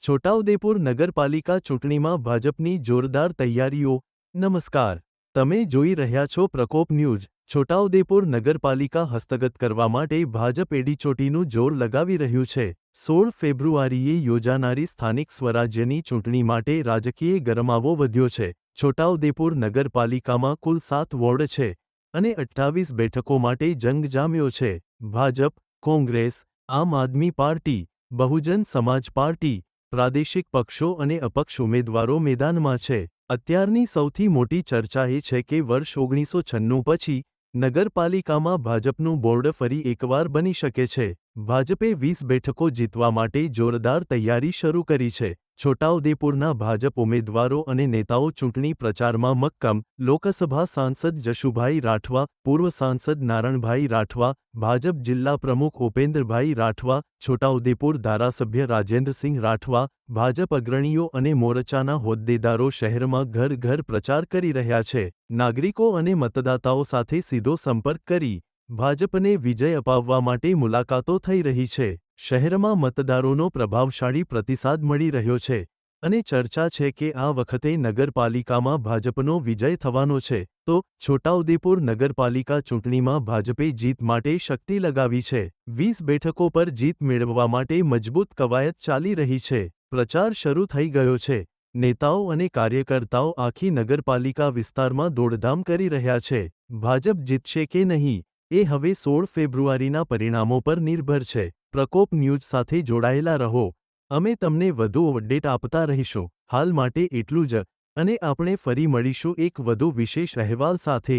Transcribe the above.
છોટાઉદેપુર નગરપાલિકા ચૂંટણીમાં ભાજપની જોરદાર તૈયારીઓ। નમસ્કાર, તમે જોઈ રહ્યા છો પ્રકોપ ન્યૂઝ। છોટાઉદેપુર નગરપાલિકા હસ્તગત કરવા માટે ભાજપ એડીચોટીનું જોર લગાવી રહ્યું છે। 16 ફેબ્રુઆરીએ યોજાનારી સ્થાનિક સ્વરાજ્યની ચૂંટણી માટે રાજકીય ગરમાવો વધ્યો છે। છોટાઉદેપુર નગરપાલિકામાં કુલ 7 વોર્ડ છે અને 28 બેઠકો માટે જંગ જામ્યો છે। ભાજપ, કોંગ્રેસ, આમ આદમી પાર્ટી, બહુજન સમાજ પાર્ટી, પ્રાદેશિક પક્ષો અને અપક્ષ ઉમેદવારો મેદાનમાં છે। અત્યારની સૌથી મોટી ચર્ચા એ છે કે વર્ષ 1996 પછી નગરપાલિકામાં ભાજપનું બોર્ડ ફરી એકવાર બની શકે છે। ભાજપે 20 બેઠકો જીતવા માટે જોરદાર તૈયારી શરૂ કરી છે। છોટાઉદેપુરના ભાજપ ઉમેદવારો અને નેતાઓ ચૂંટણી પ્રચારમાં મક્કમ। લોકસભા સાંસદ જશુભાઈ રાઠવા, પૂર્વ સાંસદ નારણભાઈ રાઠવા, ભાજપ જિલ્લા પ્રમુખ ઉપેન્દ્રભાઈ રાઠવા, છોટાઉદેપુર ધારાસભ્ય રાજેન્દ્રસિંહ રાઠવા, ભાજપ અગ્રણીઓ અને મોરચાના હોદ્દેદારો શહેરમાં ઘર ઘર પ્રચાર કરી રહ્યા છે। નાગરિકો અને મતદાતાઓ સાથે સીધો સંપર્ક કરી ભાજપને વિજય અપાવવા માટે મુલાકાતો થઈ રહી છે। શહેરમાં મતદારોનો પ્રભાવશાળી પ્રતિસાદ મળી રહ્યો છે અને ચર્ચા છે કે આ વખતે નગરપાલિકામાં ભાજપનો વિજય થવાનો છે। તો છોટાઉદેપુર નગરપાલિકા ચૂંટણીમાં ભાજપે જીત માટે શક્તિ લગાવી છે। 20 બેઠકો પર જીત મેળવવા માટે મજબૂત કવાયત ચાલી રહી છે। પ્રચાર શરૂ થઈ ગયો છે। નેતાઓ અને કાર્યકર્તાઓ આખી નગરપાલિકા વિસ્તારમાં દોડધામ કરી રહ્યા છે। ભાજપ જીતશે કે નહીં, એ હવે 16 ફેબ્રુઆરીના પરિણામો પર નિર્ભર છે। પ્રકોપ ન્યૂઝ સાથે જોડાયેલા રહો, અમે તમને વધુ અપડેટ આપતા રહીશું। હાલ માટે એટલું જ, અને આપણે ફરી મળીશું એક વધુ વિશેષ અહેવાલ સાથે।